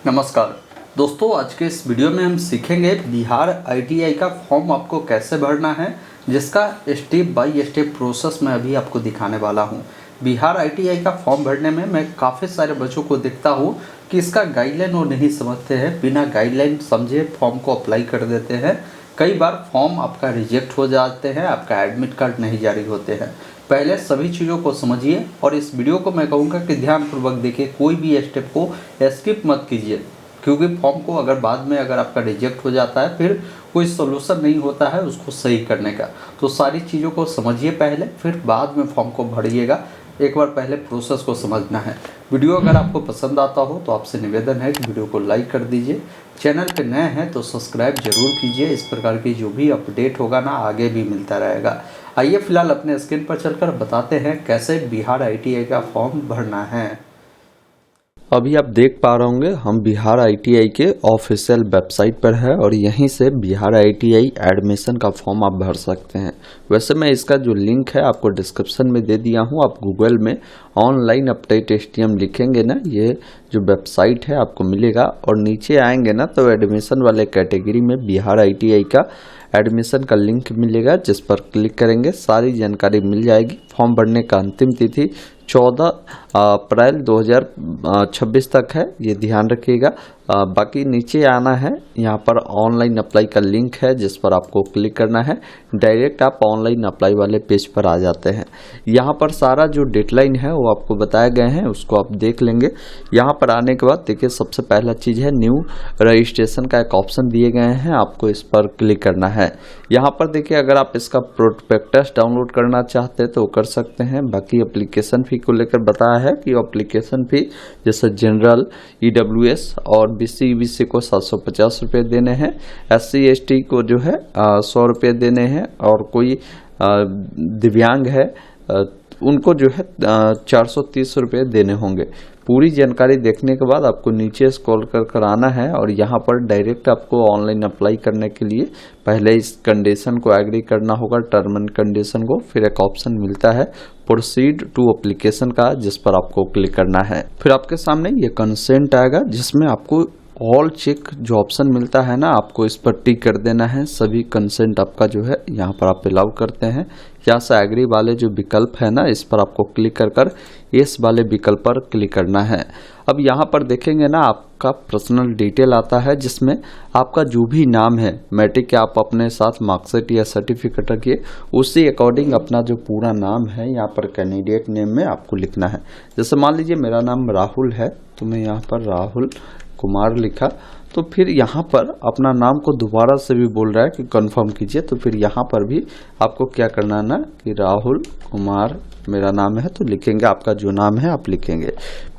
नमस्कार दोस्तों, आज के इस वीडियो में हम सीखेंगे बिहार आईटीआई का फॉर्म आपको कैसे भरना है, जिसका स्टेप बाय स्टेप प्रोसेस मैं अभी आपको दिखाने वाला हूं। बिहार आईटीआई का फॉर्म भरने में मैं काफ़ी सारे बच्चों को देखता हूं कि इसका गाइडलाइन वो नहीं समझते हैं, बिना गाइडलाइन समझे फॉर्म को अप्लाई कर देते हैं। कई बार फॉर्म आपका रिजेक्ट हो जाते हैं, आपका एडमिट कार्ड नहीं जारी होते हैं। पहले सभी चीज़ों को समझिए और इस वीडियो को मैं कहूँगा कि ध्यानपूर्वक देखिए, कोई भी स्टेप को स्किप मत कीजिए, क्योंकि फॉर्म को अगर बाद में अगर आपका रिजेक्ट हो जाता है फिर कोई सोल्यूशन नहीं होता है उसको सही करने का। तो सारी चीज़ों को समझिए पहले, फिर बाद में फॉर्म को भरिएगा। एक बार पहले प्रोसेस को समझना है। वीडियो अगर आपको पसंद आता हो तो आपसे निवेदन है कि वीडियो को लाइक कर दीजिए। चैनल पे नए हैं तो सब्सक्राइब जरूर कीजिए। इस प्रकार की जो भी अपडेट होगा ना, आगे भी मिलता रहेगा। आइए फिलहाल अपने स्क्रीन पर चलकर बताते हैं कैसे बिहार आईटीआई का फॉर्म भरना है। अभी आप देख पा रहे होंगे हम बिहार आईटीआई के ऑफिशियल वेबसाइट पर है और यहीं से बिहार आईटीआई एडमिशन का फॉर्म आप भर सकते हैं। वैसे मैं इसका जो लिंक है आपको डिस्क्रिप्शन में दे दिया हूं। आप गूगल में ऑनलाइन अपडेट STM लिखेंगे ना, ये जो वेबसाइट है आपको मिलेगा और नीचे आएंगे ना तो एडमिशन वाले कैटेगरी में बिहार आईटीआई का एडमिशन का लिंक मिलेगा, जिस पर क्लिक करेंगे सारी जानकारी मिल जाएगी। फॉर्म भरने का अंतिम तिथि 14 अप्रैल 2026 तक है, ये ध्यान रखिएगा। बाकी नीचे आना है, यहाँ पर ऑनलाइन अप्लाई का लिंक है जिस पर आपको क्लिक करना है। डायरेक्ट आप ऑनलाइन अप्लाई वाले पेज पर आ जाते हैं। यहाँ पर सारा जो डेडलाइन है वो आपको बताए गए हैं, उसको आप देख लेंगे। यहाँ पर आने के बाद देखिए, सबसे पहला चीज़ है न्यू रजिस्ट्रेशन का एक ऑप्शन दिए गए हैं, आपको इस पर क्लिक करना है। यहाँ पर देखिए, अगर आप इसका प्रोस्पेक्टस डाउनलोड करना चाहते हैं तो कर सकते हैं। बाकी एप्लीकेशन फी को लेकर बताया है कि एप्लीकेशन फी जैसे जनरल, EWS और BC को 750 रुपये देने हैं। SC ST को जो है 100 रुपये देने हैं, और कोई दिव्यांग है उनको जो है 430 रुपये देने होंगे। पूरी जानकारी देखने के बाद आपको नीचे स्क्रॉल कर आना है और यहाँ पर डायरेक्ट आपको ऑनलाइन अप्लाई करने के लिए पहले इस कंडीशन को एग्री करना होगा, टर्म एंड कंडीशन को। फिर एक ऑप्शन मिलता है प्रोसीड टू एप्लीकेशन का, जिस पर आपको क्लिक करना है। फिर आपके सामने ये कंसेंट आएगा, जिसमें आपको ऑल चेक जो ऑप्शन मिलता है ना, आपको इस पर टिक कर देना है। सभी कंसेंट आपका जो है यहाँ पर आप अलाउ करते हैं। यहाँ से एग्री वाले जो विकल्प है ना, इस पर आपको क्लिक कर इस वाले विकल्प पर क्लिक करना है। अब यहाँ पर देखेंगे ना, आपका पर्सनल डिटेल आता है, जिसमें आपका जो भी नाम है, मैट्रिक के आप अपने साथ मार्कशीट या सर्टिफिकेट रखिए, उसी अकॉर्डिंग अपना जो पूरा नाम है यहाँ पर कैंडिडेट नेम में आपको लिखना है। जैसे मान लीजिए मेरा नाम राहुल है, तो मैं यहाँ पर राहुल कुमार लिखा। तो फिर यहाँ पर अपना नाम को दोबारा से भी बोल रहा है कि कंफर्म कीजिए, तो फिर यहाँ पर भी आपको क्या करना है ना कि राहुल कुमार मेरा नाम है, तो लिखेंगे आपका जो नाम है आप लिखेंगे।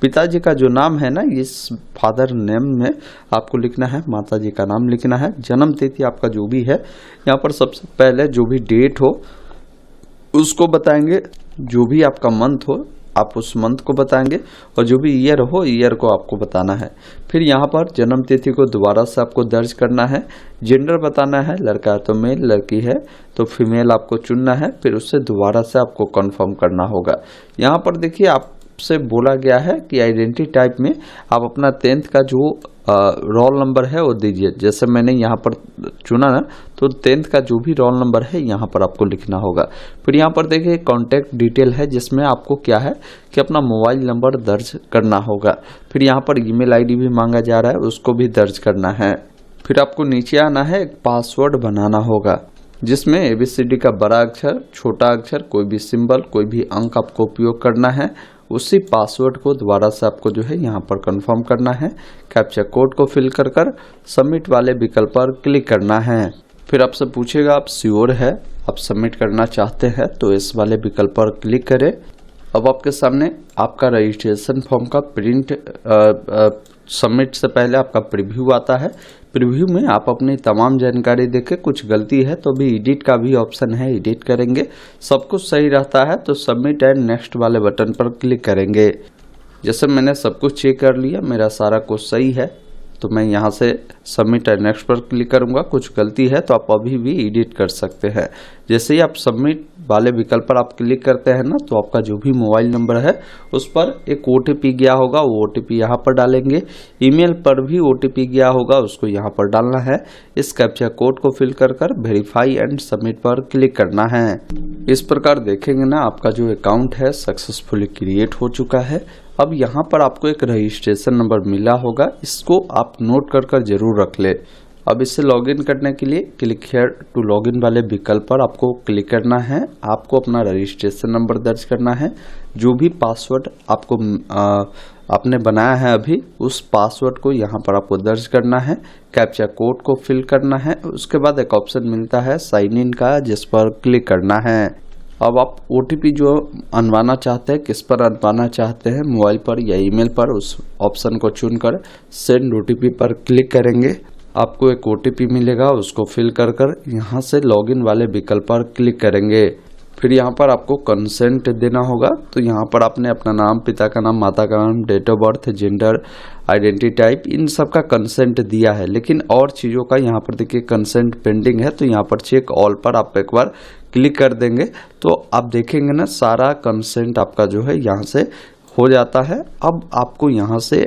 पिताजी का जो नाम है ना, इस फादर नेम में आपको लिखना है, माताजी का नाम लिखना है। जन्म तिथि आपका जो भी है, यहाँ पर सबसे पहले जो भी डेट हो उसको बताएंगे, जो भी आपका मंथ हो आप उस मंथ को बताएंगे, और जो भी ईयर हो ईयर को आपको बताना है। फिर यहाँ पर जन्म तिथि को दोबारा से आपको दर्ज करना है। जेंडर बताना है, लड़का है तो मेल, लड़की है तो फीमेल आपको चुनना है। फिर उससे दोबारा से आपको कंफर्म करना होगा। यहाँ पर देखिए, आपसे बोला गया है कि आइडेंटिटी टाइप में आप अपना 10th का जो रोल नंबर है वो दीजिए। जैसे मैंने यहाँ पर चुना ना, तो 10th का जो भी रोल नंबर है यहाँ पर आपको लिखना होगा। फिर यहाँ पर देखिए कॉन्टैक्ट डिटेल है, जिसमें आपको क्या है कि अपना मोबाइल नंबर दर्ज करना होगा। फिर यहाँ पर ईमेल ID भी मांगा जा रहा है, उसको भी दर्ज करना है। फिर आपको नीचे आना है, एक पासवर्ड बनाना होगा, जिसमें ABCD का बड़ा अक्षर, छोटा अक्षर, कोई भी सिंबल, कोई भी अंक आपको उपयोग करना है। उसी पासवर्ड को दोबारा से आपको जो है यहाँ पर कंफर्म करना है। कैप्चा कोड को फिल कर सबमिट वाले विकल्प पर क्लिक करना है। फिर आपसे पूछेगा आप श्योर है, आप सबमिट करना चाहते हैं, तो इस वाले विकल्प पर क्लिक करें। अब आपके सामने आपका रजिस्ट्रेशन फॉर्म का प्रिंट सबमिट से पहले आपका प्रीव्यू आता है। प्रीव्यू में आप अपनी तमाम जानकारी देके, कुछ गलती है तो भी एडिट का भी ऑप्शन है, एडिट करेंगे। सब कुछ सही रहता है तो सबमिट एंड नेक्स्ट वाले बटन पर क्लिक करेंगे। जैसे मैंने सब कुछ चेक कर लिया, मेरा सारा कुछ सही है, तो मैं यहाँ से सबमिट एंड नेक्स्ट पर क्लिक करूँगा। कुछ गलती है तो आप अभी भी एडिट कर सकते हैं। जैसे ही आप सबमिट वाले विकल्प पर आप क्लिक करते हैं ना, तो आपका जो भी मोबाइल नंबर है उस पर एक OTP गया होगा, वो OTP यहाँ पर डालेंगे। ईमेल पर भी OTP गया होगा, उसको यहाँ पर डालना है। इस कैप्चा कोड को फिल कर वेरीफाई एंड सबमिट पर क्लिक करना है। इस प्रकार देखेंगे ना, आपका जो अकाउंट है सक्सेसफुली क्रिएट हो चुका है। अब यहाँ पर आपको एक रजिस्ट्रेशन नंबर मिला होगा, इसको आप नोट कर जरूर रख ले। अब इससे लॉगिन करने के लिए क्लिक हियर टू लॉगिन वाले विकल्प पर आपको क्लिक करना है। आपको अपना रजिस्ट्रेशन नंबर दर्ज करना है। जो भी पासवर्ड आपको आपने बनाया है अभी, उस पासवर्ड को यहाँ पर आपको दर्ज करना है। कैप्चा कोड को फिल करना है। उसके बाद एक ऑप्शन मिलता है साइन इन का, जिस पर क्लिक करना है। अब आप OTP जो अनवाना चाहते हैं, किस पर अनवाना चाहते हैं, मोबाइल पर या ईमेल पर, उस ऑप्शन को चुनकर सेंड OTP पर क्लिक करेंगे। आपको एक OTP मिलेगा, उसको फिल कर यहाँ से लॉगिन वाले विकल्प पर क्लिक करेंगे। फिर यहाँ पर आपको कंसेंट देना होगा। तो यहाँ पर आपने अपना नाम, पिता का नाम, माता का नाम, date of birth, gender, identity type, इन सब का कंसेंट दिया है। लेकिन और चीज़ों का यहाँ पर देखिए कंसेंट पेंडिंग है, तो यहाँ पर चेक ऑल पर आप एक बार क्लिक कर देंगे तो आप देखेंगे ना, सारा कंसेंट आपका जो है यहाँ से हो जाता है। अब आपको यहाँ से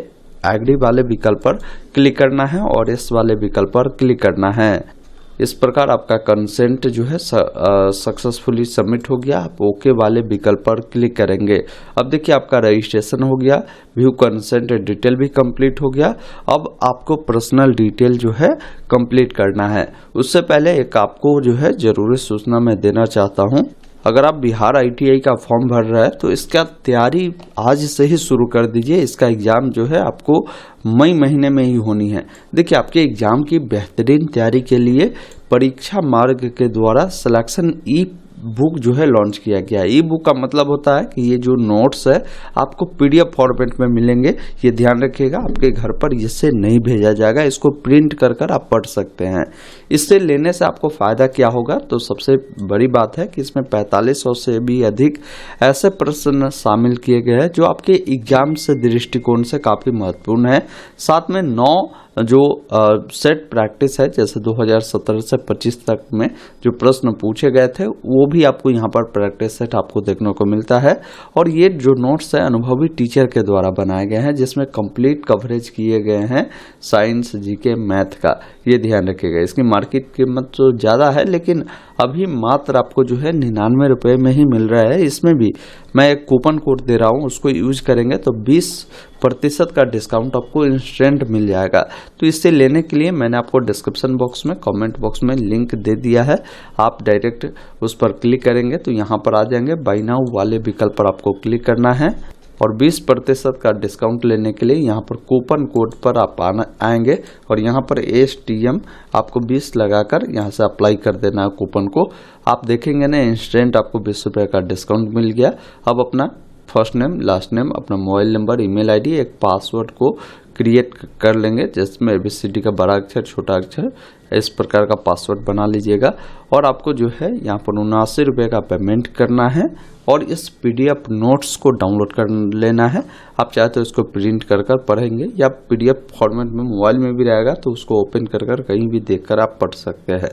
एग्री वाले विकल्प पर क्लिक करना है और इस वाले विकल्प पर क्लिक करना है। इस प्रकार आपका कंसेंट जो है सक्सेसफुली सबमिट हो गया। आप ओके वाले विकल्प पर क्लिक करेंगे। अब देखिए आपका रजिस्ट्रेशन हो गया, व्यू कंसेंट डिटेल भी कंप्लीट हो गया। अब आपको पर्सनल डिटेल जो है कंप्लीट करना है। उससे पहले एक आपको जो है जरूरी सूचना मैं देना चाहता हूँ। अगर आप बिहार ITI का फॉर्म भर रहे हैं तो इसका तैयारी आज से ही शुरू कर दीजिए। इसका एग्जाम जो है आपको मई महीने में ही होनी है। देखिए, आपके एग्जाम की बेहतरीन तैयारी के लिए परीक्षा मार्ग के द्वारा सिलेक्शन ई बुक जो है लॉन्च किया गया है। ई बुक का मतलब होता है कि ये जो नोट्स है आपको PDF फॉर्मेट में मिलेंगे। ये ध्यान रखिएगा, आपके घर पर इससे नहीं भेजा जाएगा, इसको प्रिंट कर आप पढ़ सकते हैं। इससे लेने से आपको फायदा क्या होगा, तो सबसे बड़ी बात है कि इसमें 4500 से भी अधिक ऐसे प्रश्न शामिल किए गए हैं जो आपके एग्जाम से दृष्टिकोण से काफी महत्वपूर्ण है। साथ में 9 जो सेट प्रैक्टिस है, जैसे 2017 से 25 तक में जो प्रश्न पूछे गए थे, वो भी आपको यहाँ पर प्रैक्टिस सेट आपको देखने को मिलता है। और ये जो नोट्स है अनुभवी टीचर के द्वारा बनाए गए हैं, जिसमें कंप्लीट कवरेज किए गए हैं साइंस, GK, मैथ का। ये ध्यान रखिएगा। इसकी मार्केट कीमत तो ज़्यादा है, लेकिन अभी मात्र आपको जो है 99 रुपये में ही मिल रहा है। इसमें भी मैं एक कूपन कोड दे रहा हूँ, उसको यूज करेंगे तो 20% का डिस्काउंट आपको इंस्टेंट मिल जाएगा। तो इससे लेने के लिए मैंने आपको डिस्क्रिप्शन बॉक्स में, कमेंट बॉक्स में लिंक दे दिया है। आप डायरेक्ट उस पर क्लिक करेंगे तो यहाँ पर आ जाएंगे। बाय नाउ वाले विकल्प पर आपको क्लिक करना है और 20% का डिस्काउंट लेने के लिए यहाँ पर कूपन कोड पर आप आएंगे और यहाँ पर STM आपको 20 लगाकर यहाँ से अप्लाई कर देना है कूपन को। आप देखेंगे ना, इंस्टेंट आपको 20 रुपये का डिस्काउंट मिल गया। अब अपना फर्स्ट नेम, लास्ट नेम, अपना मोबाइल नंबर, email ID, एक पासवर्ड को क्रिएट कर लेंगे, जिसमें ABCD का बड़ा अक्षर, छोटा अक्षर, इस प्रकार का पासवर्ड बना लीजिएगा। और आपको जो है यहाँ पर 79 रुपये का पेमेंट करना है और इस PDF नोट्स को डाउनलोड कर लेना है। आप चाहे तो इसको प्रिंट कर पढ़ेंगे या PDF फॉर्मेट में मोबाइल में भी रहेगा तो उसको ओपन कर कहीं भी देखकर आप पढ़ सकते हैं।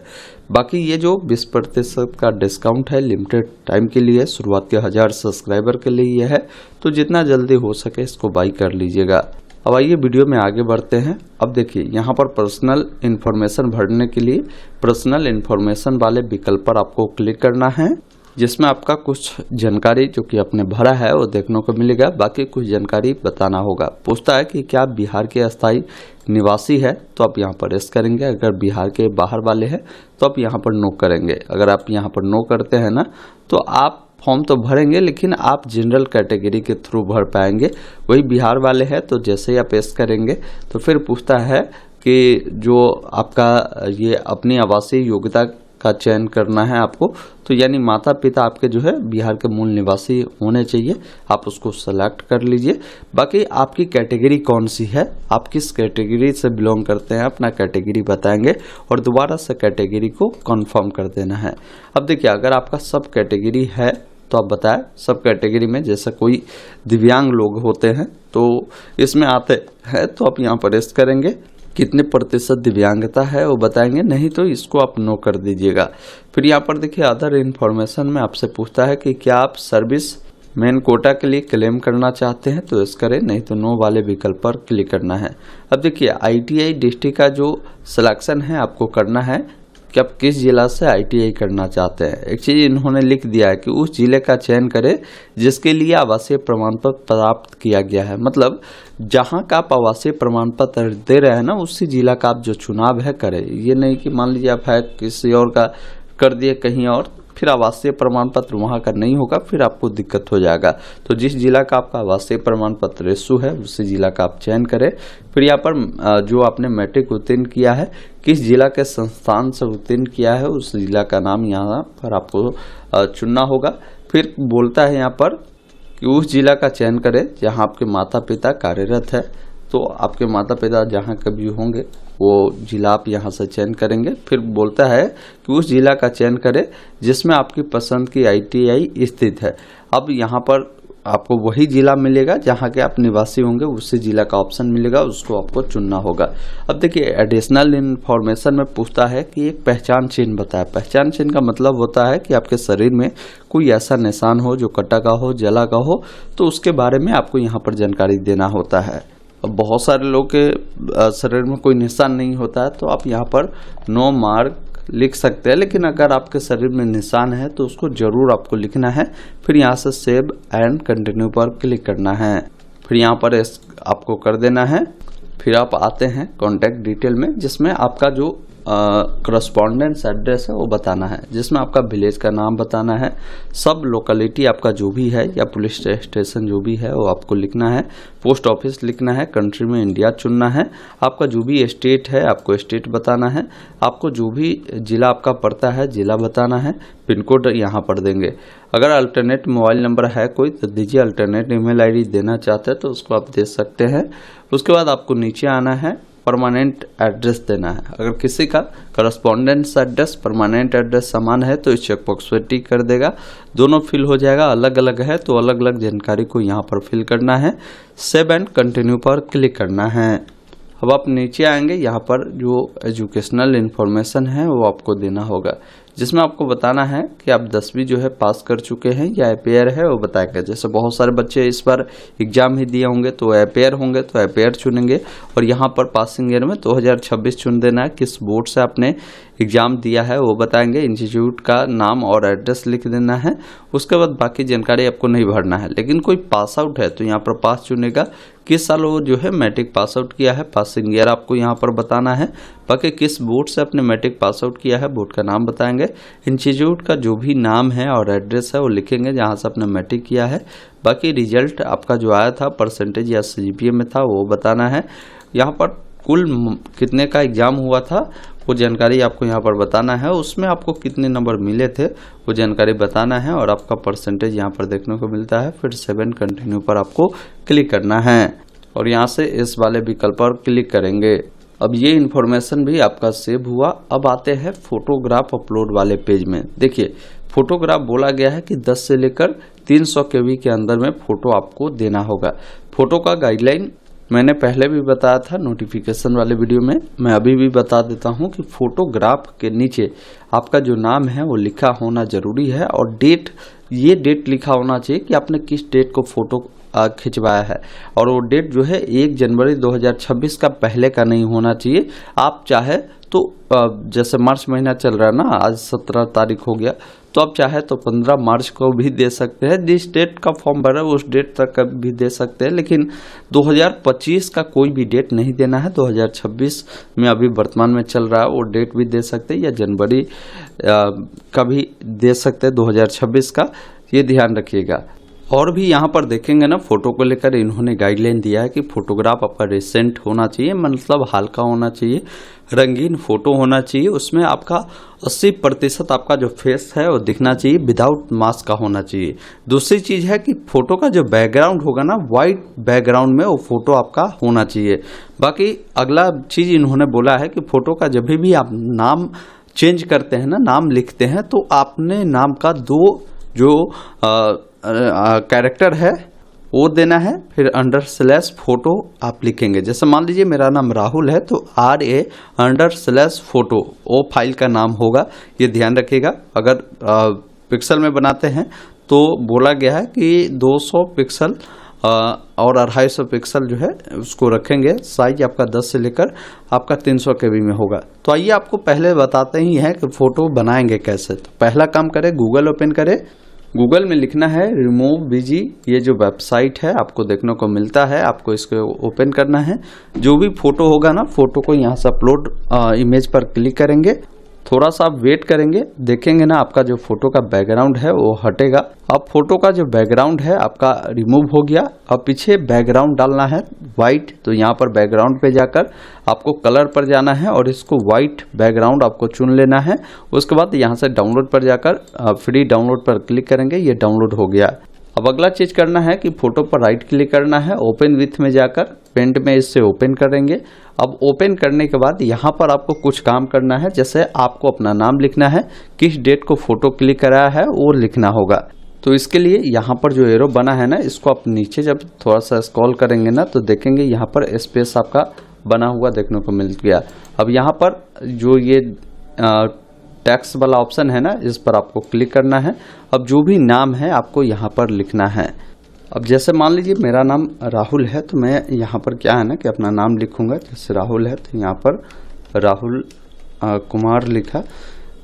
बाकी ये जो 20% का डिस्काउंट है लिमिटेड टाइम के लिए, शुरुआत के 1000 सब्सक्राइबर के लिए है, तो जितना जल्दी हो सके इसको बाई कर लीजिएगा। अब आइए वीडियो में आगे बढ़ते हैं। अब देखिए, यहाँ पर पर्सनल इन्फॉर्मेशन भरने के लिए पर्सनल इन्फॉर्मेशन वाले विकल्प पर आपको क्लिक करना है, जिसमें आपका कुछ जानकारी जो कि आपने भरा है वो देखने को मिलेगा। बाकी कुछ जानकारी बताना होगा। पूछता है कि क्या आप बिहार के अस्थायी निवासी है, तो आप यहाँ पर यस करेंगे। अगर बिहार के बाहर वाले हैं तो आप यहाँ पर नो करेंगे। अगर आप यहाँ पर नो करते हैं ना, तो आप फॉर्म तो भरेंगे लेकिन आप जनरल कैटेगरी के थ्रू भर पाएंगे। वही बिहार वाले हैं तो जैसे ही आप यस करेंगे तो फिर पूछता है कि जो आपका ये अपनी आवासीय योग्यता का चयन करना है आपको, तो यानी माता पिता आपके जो है बिहार के मूल निवासी होने चाहिए। आप उसको सेलेक्ट कर लीजिए। बाकी आपकी कैटेगरी कौन सी है, आप किस कैटेगरी से बिलोंग करते हैं, अपना कैटेगरी बताएंगे और दोबारा से कैटेगरी को कंफर्म कर देना है। अब देखिए, अगर आपका सब कैटेगरी है तो आप बताएं। सब कैटेगरी में जैसे कोई दिव्यांग लोग होते हैं तो इसमें आते हैं, तो आप यहाँ पर रेस्ट करेंगे। कितने प्रतिशत दिव्यांगता है वो बताएंगे, नहीं तो इसको आप नो कर दीजिएगा। फिर यहाँ पर देखिए अदर इन्फॉर्मेशन में आपसे पूछता है कि क्या आप सर्विस मेन कोटा के लिए क्लेम करना चाहते हैं तो यस करें, नहीं तो नो वाले विकल्प पर क्लिक करना है। अब देखिए ITI डिस्ट्रिक्ट का जो सिलेक्शन है आपको करना है कि आप किस जिला से ITI करना चाहते हैं। एक चीज इन्होंने लिख दिया है कि उस जिले का चयन करें जिसके लिए आवासीय प्रमाण पत्र प्राप्त किया गया है। मतलब जहां का आप आवासीय प्रमाण पत्र दे रहे हैं ना, उसी जिला का आप जो चुनाव है करें। ये नहीं कि मान लीजिए आप है किसी और का कर दिए कहीं और, फिर आवासीय प्रमाण पत्र वहां का नहीं होगा, फिर आपको दिक्कत हो जाएगा। तो जिस जिला का आपका आवासीय प्रमाण पत्र इशू है उसी जिला का आप चयन करें। फिर यहाँ पर जो आपने मैट्रिक उत्तीर्ण किया है, किस जिला के संस्थान से उत्तीर्ण किया है, उस जिला का नाम यहाँ पर आपको चुनना होगा। फिर बोलता है यहाँ पर कि उस जिला का चयन करें जहाँ आपके माता पिता कार्यरत है। तो आपके माता पिता जहाँ कभी होंगे वो जिला आप यहाँ से चयन करेंगे। फिर बोलता है कि उस जिला का चयन करें जिसमें आपकी पसंद की ITI स्थित है। अब यहाँ पर आपको वही जिला मिलेगा जहाँ के आप निवासी होंगे, उसी जिला का ऑप्शन मिलेगा, उसको आपको चुनना होगा। अब देखिए एडिशनल इन्फॉर्मेशन में पूछता है कि एक पहचान चिन्ह बताए। पहचान चिन्ह का मतलब होता है कि आपके शरीर में कोई ऐसा निशान हो जो कटा का हो, जला का हो, तो उसके बारे में आपको यहाँ पर जानकारी देना होता है। अब बहुत सारे लोग के शरीर में कोई निशान नहीं होता है तो आप यहाँ पर नो मार्क लिख सकते हैं, लेकिन अगर आपके शरीर में निशान है तो उसको जरूर आपको लिखना है। फिर यहाँ से सेव एंड कंटिन्यू पर क्लिक करना है। फिर यहाँ पर आपको कर देना है। फिर आप आते हैं कॉन्टैक्ट डिटेल में, जिसमें आपका जो करस्पॉन्डेंस एड्रेस है वो बताना है, जिसमें आपका विलेज का नाम बताना है, सब लोकेलिटी आपका जो भी है या पुलिस स्टेशन जो भी है वो आपको लिखना है, पोस्ट ऑफिस लिखना है, कंट्री में इंडिया चुनना है, आपका जो भी स्टेट है आपको स्टेट बताना है, आपको जो भी जिला आपका पड़ता है जिला बताना है, पिन कोड यहाँ पर देंगे। अगर अल्टरनेट मोबाइल नंबर है कोई तो दीजिए, अल्टरनेट ईमेल ID देना चाहते हैं तो उसको आप दे सकते हैं। उसके बाद आपको नीचे आना है, परमानेंट एड्रेस देना है। अगर किसी का करस्पॉन्डेंस एड्रेस परमानेंट एड्रेस समान है तो इस चेकबॉक्स पर टिक कर देगा, दोनों फिल हो जाएगा। अलग अलग है तो अलग अलग जानकारी को यहाँ पर फिल करना है। सेव एंड कंटिन्यू पर क्लिक करना है। अब आप नीचे आएंगे, यहाँ पर जो एजुकेशनल इन्फॉर्मेशन है वो आपको देना होगा, जिसमें आपको बताना है कि आप 10वीं जो है पास कर चुके हैं या अपेयर है वो बताएगा। जैसे बहुत सारे बच्चे इस बार एग्जाम ही दिए होंगे तो अपेयर होंगे तो अपेयर चुनेंगे, और यहाँ पर पासिंग ईयर में 2026 चुन देना है। किस बोर्ड से आपने एग्जाम दिया है वो बताएंगे, इंस्टीट्यूट का नाम और एड्रेस लिख देना है। उसके बाद बाकी जानकारी आपको नहीं भरना है। लेकिन कोई पास आउट है तो यहाँ पर पास चुनेगा, किस साल वो जो है मैट्रिक पास आउट किया है, पासिंग ईयर आपको यहाँ पर बताना है। बाकी किस बोर्ड से आपने मैट्रिक पास आउट किया है बोर्ड का नाम बताएंगे, इंस्टीट्यूट का जो भी नाम है और एड्रेस है वो लिखेंगे जहाँ से आपने मैट्रिक किया है। बाकी रिजल्ट आपका जो आया था परसेंटेज या CGPA में था वो बताना है। यहाँ पर कुल कितने का एग्जाम हुआ था वो जानकारी आपको यहाँ पर बताना है, उसमें आपको कितने नंबर मिले थे वो जानकारी बताना है, और आपका परसेंटेज यहाँ पर देखने को मिलता है। फिर 7 कंटिन्यू पर आपको क्लिक करना है और यहाँ से इस वाले विकल्प पर क्लिक करेंगे। अब ये इन्फॉर्मेशन भी आपका सेव हुआ। अब आते हैं फोटोग्राफ अपलोड वाले पेज में। देखिए फोटोग्राफ बोला गया है कि 10 से लेकर 300 KB के अंदर में फोटो आपको देना होगा। फोटो का गाइडलाइन मैंने पहले भी बताया था नोटिफिकेशन वाले वीडियो में, मैं अभी भी बता देता हूं कि फोटोग्राफ के नीचे आपका जो नाम है वो लिखा होना जरूरी है, और डेट, ये डेट लिखा होना चाहिए कि आपने किस डेट को फोटो खिंचवाया है, और वो डेट जो है 1 जनवरी 2026 का पहले का नहीं होना चाहिए। आप चाहे तो जैसे मार्च महीना चल रहा है ना, आज 17 तारीख हो गया, तो आप चाहे तो 15 मार्च को भी दे सकते हैं। जिस डेट का फॉर्म भरा उस डेट तक का भी दे सकते हैं, लेकिन 2025 का कोई भी डेट नहीं देना है। 2026 में अभी वर्तमान में चल रहा है वो डेट भी दे सकते हैं, या जनवरी का भी दे सकते हैं 2026 का, ये ध्यान रखिएगा। और भी यहाँ पर देखेंगे ना, फोटो को लेकर इन्होंने गाइडलाइन दिया है कि फोटोग्राफ आपका रिसेंट होना चाहिए, मतलब हाल का होना चाहिए, रंगीन फोटो होना चाहिए, उसमें आपका 80% आपका जो फेस है वो दिखना चाहिए, विदाउट मास्क का होना चाहिए। दूसरी चीज है कि फोटो का जो बैकग्राउंड होगा ना, वाइट बैकग्राउंड में वो फोटो आपका होना चाहिए। बाकी अगला चीज इन्होंने बोला है कि फोटो का जब भी आप नाम चेंज करते हैं ना, नाम लिखते हैं, तो आपने नाम का 2 जो कैरेक्टर है वो देना है, फिर _फोटो आप लिखेंगे। जैसे मान लीजिए मेरा नाम राहुल है तो RA_फोटो वो फाइल का नाम होगा, ये ध्यान रखिएगा। अगर पिक्सल में बनाते हैं तो बोला गया है कि 200 पिक्सल और 250 पिक्सल जो है उसको रखेंगे। साइज आपका 10 से लेकर आपका 300 KB में होगा। तो आइए आपको पहले बताते ही हैं कि फ़ोटो बनाएंगे कैसे। तो पहला काम करें, गूगल ओपन करें। गूगल में लिखना है रिमूव_bg, ये जो वेबसाइट है आपको देखने को मिलता है, आपको इसको ओपन करना है। जो भी फोटो होगा ना, फोटो को यहाँ से अपलोड इमेज पर क्लिक करेंगे। थोड़ा सा आप वेट करेंगे, देखेंगे ना आपका जो फोटो का बैकग्राउंड है वो हटेगा। अब फोटो का जो बैकग्राउंड है आपका रिमूव हो गया। अब पीछे बैकग्राउंड डालना है वाइट, तो यहाँ पर बैकग्राउंड पे जाकर आपको कलर पर जाना है और इसको वाइट बैकग्राउंड आपको चुन लेना है। उसके बाद यहाँ से डाउनलोड पर जाकर फ्री डाउनलोड पर क्लिक करेंगे, ये डाउनलोड हो गया। अब अगला चीज करना है कि फोटो पर राइट क्लिक करना है, ओपन विथ में जाकर पेंट में इससे ओपन करेंगे। अब ओपन करने के बाद यहाँ पर आपको कुछ काम करना है, जैसे आपको अपना नाम लिखना है, किस डेट को फोटो क्लिक कराया है वो लिखना होगा। तो इसके लिए यहाँ पर जो एरो बना है ना, इसको आप नीचे जब थोड़ा सा स्क्रॉल करेंगे ना तो देखेंगे यहाँ पर स्पेस आपका बना हुआ देखने को मिल गया। अब यहाँ पर जो ये टैक्स वाला ऑप्शन है ना, इस पर आपको क्लिक करना है। अब जो भी नाम है आपको यहाँ पर लिखना है। अब जैसे मान लीजिए मेरा नाम राहुल है तो मैं यहाँ पर क्या है ना कि अपना नाम लिखूंगा। जैसे राहुल है तो यहाँ पर राहुल कुमार लिखा,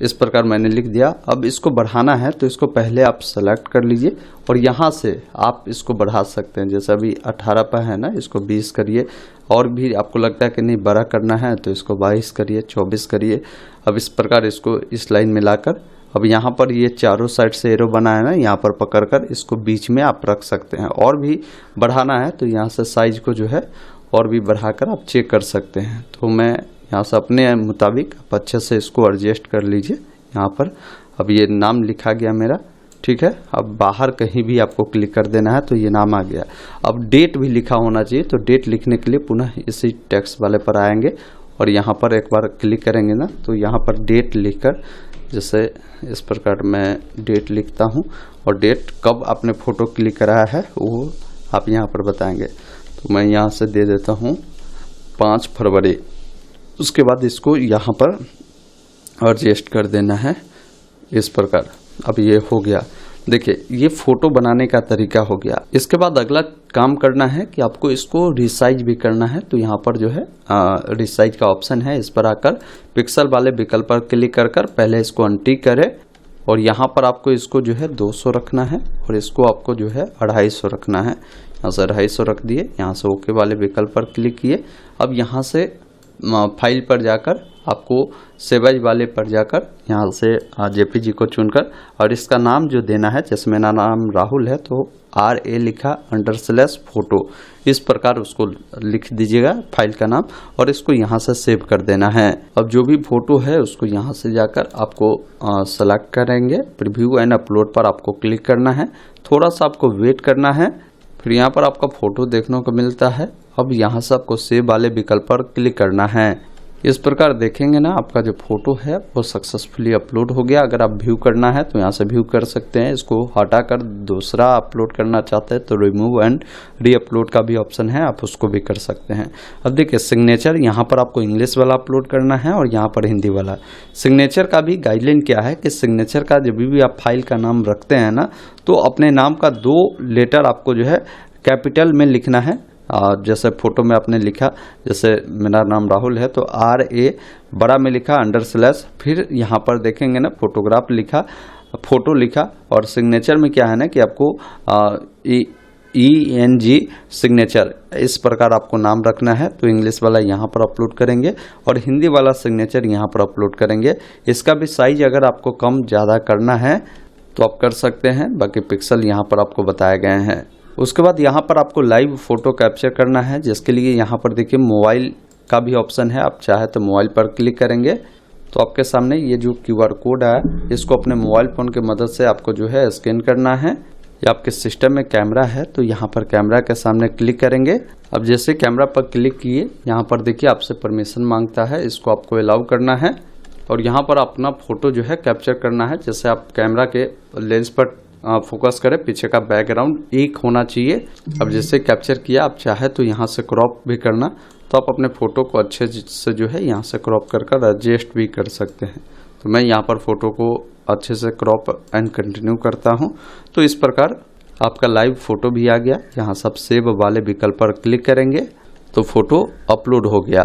इस प्रकार मैंने लिख दिया। अब इसको बढ़ाना है तो इसको पहले आप सेलेक्ट कर लीजिए और यहाँ से आप इसको बढ़ा सकते हैं। जैसे अभी 18 पर है ना, इसको 20 करिए, और भी आपको लगता है कि नहीं बड़ा करना है तो इसको 22 करिए, 24 करिए। अब इस प्रकार इसको इस लाइन में लाकर अब यहाँ पर ये चारों साइड से एरो बना है ना, यहाँ पर पकड़कर इसको बीच में आप रख सकते हैं। और भी बढ़ाना है तो यहाँ से साइज को जो है और भी बढ़ाकर आप चेक कर सकते हैं। तो मैं यहाँ से अपने मुताबिक आप अच्छे से इसको एडजस्ट कर लीजिए। यहाँ पर अब ये नाम लिखा गया मेरा, ठीक है। अब बाहर कहीं भी आपको क्लिक कर देना है तो ये नाम आ गया। अब डेट भी लिखा होना चाहिए, तो डेट लिखने के लिए पुनः इसी टेक्स्ट वाले पर आएंगे और यहाँ पर एक बार क्लिक करेंगे ना तो यहाँ पर डेट लिखकर, जैसे इस प्रकार मैं डेट लिखता हूँ और डेट कब आपने फ़ोटो क्लिक कराया है वो आप यहाँ पर बताएंगे। तो मैं यहाँ से दे देता हूँ 5 फरवरी। उसके बाद इसको यहाँ पर एडजस्ट कर देना है इस प्रकार। अब ये हो गया, देखिए ये फोटो बनाने का तरीका हो गया। इसके बाद अगला काम करना है कि आपको इसको रिसाइज भी करना है। तो यहाँ पर जो है रिसाइज का ऑप्शन है, इस पर आकर पिक्सल वाले विकल्प पर क्लिक कर कर पहले इसको अनटिक करें और यहाँ पर आपको इसको जो है 200 रखना है और इसको आपको जो है 250 रखना है। यहाँ से 250 रख दिए, यहाँ से ओके वाले विकल्प पर क्लिक किए। अब यहाँ से फाइल पर जाकर आपको सेव एज वाले पर जाकर यहाँ से JPG को चुनकर और इसका नाम जो देना है, जैसे मेरा नाम राहुल है तो RA लिखा _फोटो, इस प्रकार उसको लिख दीजिएगा फाइल का नाम और इसको यहाँ से सेव कर देना है। अब जो भी फोटो है उसको यहाँ से जाकर आपको सेलेक्ट करेंगे, प्रीव्यू एंड अपलोड पर आपको क्लिक करना है। थोड़ा सा आपको वेट करना है, फिर यहाँ पर आपका फोटो देखने को मिलता है। अब यहाँ से आपको सेव वाले विकल्प पर क्लिक करना है। इस प्रकार देखेंगे ना आपका जो फोटो है वो सक्सेसफुली अपलोड हो गया। अगर आप व्यू करना है तो यहाँ से व्यू कर सकते हैं। इसको हटाकर दूसरा अपलोड करना चाहते हैं तो रिमूव एंड री अपलोड का भी ऑप्शन है, आप उसको भी कर सकते हैं। अब देखिए सिग्नेचर, यहाँ पर आपको इंग्लिश वाला अपलोड करना है और यहाँ पर हिंदी वाला। सिग्नेचर का भी गाइडलाइन क्या है कि सिग्नेचर का जब भी आप फाइल का नाम रखते हैं ना तो अपने नाम का 2 लेटर आपको जो है कैपिटल में लिखना है। जैसे फोटो में आपने लिखा, जैसे मेरा नाम राहुल है तो RA बड़ा में लिखा _ फिर यहाँ पर देखेंगे ना फोटोग्राफ लिखा, फोटो लिखा और सिग्नेचर में क्या है ना कि आपको ENG सिग्नेचर, इस प्रकार आपको नाम रखना है। तो इंग्लिश वाला यहाँ पर अपलोड करेंगे और हिंदी वाला सिग्नेचर यहाँ पर अपलोड करेंगे। इसका भी साइज अगर आपको कम ज़्यादा करना है तो आप कर सकते हैं, बाकी पिक्सल यहाँ पर आपको बताए गए हैं। उसके बाद यहाँ पर आपको लाइव फोटो कैप्चर करना है, जिसके लिए यहाँ पर देखिए मोबाइल का भी ऑप्शन है। आप चाहे तो मोबाइल पर क्लिक करेंगे तो आपके सामने ये जो QR कोड है इसको अपने मोबाइल फ़ोन की मदद से आपको जो है स्कैन करना है। या आपके सिस्टम में कैमरा है तो यहाँ पर कैमरा के सामने क्लिक करेंगे। अब जैसे कैमरा पर क्लिक किए, यहाँ पर देखिए आपसे परमिशन मांगता है, इसको आपको अलाउ करना है और यहाँ पर अपना फ़ोटो जो है कैप्चर करना है। जैसे आप कैमरा के लेंस पर फोकस करें, पीछे का बैकग्राउंड एक होना चाहिए। अब जैसे कैप्चर किया, आप चाहे तो यहाँ से क्रॉप भी करना, तो आप अपने फ़ोटो को अच्छे से जो है यहाँ से क्रॉप कर एडजस्ट भी कर सकते हैं। तो मैं यहाँ पर फ़ोटो को अच्छे से क्रॉप एंड कंटिन्यू करता हूँ। तो इस प्रकार आपका लाइव फ़ोटो भी आ गया। यहाँ सब सेव वाले विकल्प पर क्लिक करेंगे तो फ़ोटो अपलोड हो गया।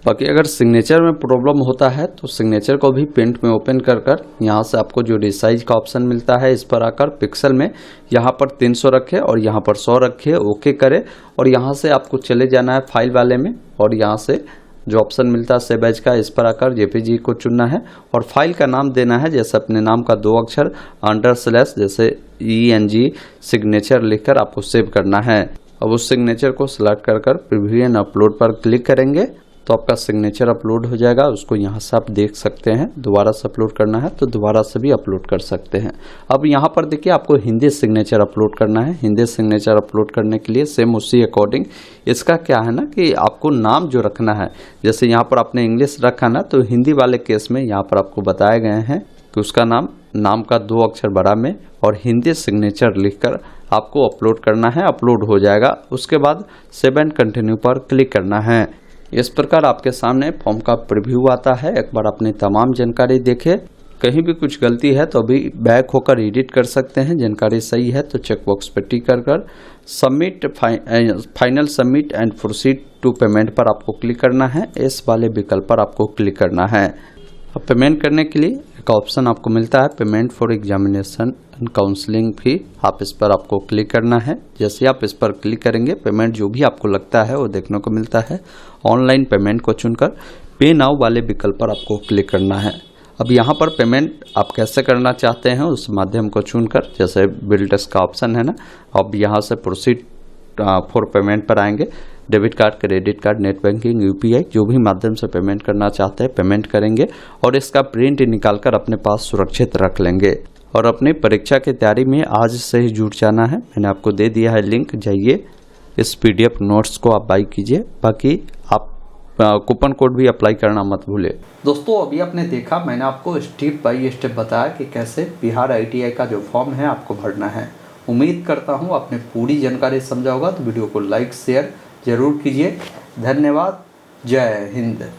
बाकी अगर सिग्नेचर में प्रॉब्लम होता है तो सिग्नेचर को भी पेंट में ओपन कर यहाँ से आपको जो रिसाइज का ऑप्शन मिलता है, इस पर आकर पिक्सल में यहाँ पर 300 रखे और यहाँ पर 100 रखे, ओके करें। और यहाँ से आपको चले जाना है फाइल वाले में और यहाँ से जो ऑप्शन मिलता है सेव एज का, इस पर आकर जेपीजी को चुनना है और फाइल का नाम देना है जैसे अपने नाम का 2 अक्षर _ जैसे ENG सिग्नेचर लिखकर आपको सेव करना है। अब उस सिग्नेचर को सिलेक्ट कर प्रीव्यू एंड अपलोड पर क्लिक करेंगे तो आपका सिग्नेचर अपलोड हो जाएगा। उसको यहाँ से आप देख सकते हैं। दोबारा से अपलोड करना है तो दोबारा से भी अपलोड कर सकते हैं। अब यहाँ पर देखिए आपको हिंदी सिग्नेचर अपलोड करना है। हिंदी सिग्नेचर अपलोड करने के लिए सेम उसी अकॉर्डिंग इसका क्या है ना कि आपको नाम जो रखना है, जैसे यहाँ पर आपने इंग्लिश रखा ना, तो हिंदी वाले केस में यहाँ पर आपको बताए गए हैं कि उसका नाम का 2 अक्षर बड़ा में और हिंदी सिग्नेचर लिखकर आपको अपलोड करना है। अपलोड हो जाएगा। उसके बाद सेव एंड कंटिन्यू पर क्लिक करना है। इस प्रकार आपके सामने फॉर्म का प्रीव्यू आता है। एक बार अपनी तमाम जानकारी देखें, कहीं भी कुछ गलती है तो अभी बैक होकर एडिट कर सकते हैं। जानकारी सही है तो चेक बॉक्स पर टिक कर submit final submit and proceed to payment पर आपको क्लिक करना है। इस वाले विकल्प पर आपको क्लिक करना है। अब पेमेंट करने के लिए एक ऑप्शन आपको मिलता है payment for examination and counselling fee. आप इस पर आपको क्लिक करना है। जैसे आप इस पर क्लिक करेंगे पेमेंट जो भी आपको लगता है वो देखने को मिलता है। ऑनलाइन पेमेंट को चुनकर पे नाउ वाले विकल्प पर आपको क्लिक करना है। अब यहाँ पर पेमेंट आप कैसे करना चाहते हैं उस माध्यम को चुनकर, जैसे बिल डेस्क का ऑप्शन है ना, अब यहाँ से प्रोसीड फॉर पेमेंट पर आएंगे। Debit card, credit card, net banking, UPI जो भी माध्यम से पेमेंट करना चाहते हैं पेमेंट करेंगे और इसका प्रिंट निकालकर अपने पास सुरक्षित रख लेंगे। और अपनी परीक्षा की तैयारी में आज से ही जुट जाना है। मैंने आपको दे दिया है लिंक, जाइए इस PDF नोट्स को आप बाई कीजिए। बाकी आप कूपन कोड भी अप्लाई करना मत भूले। दोस्तों अभी आपने देखा, मैंने आपको स्टेप बाय स्टेप बताया कि कैसे बिहार ITI का जो फॉर्म है आपको भरना है। उम्मीद करता हूँ आपने पूरी जानकारी समझा होगा। तो वीडियो को लाइक शेयर जरूर कीजिए। धन्यवाद। जय हिंद।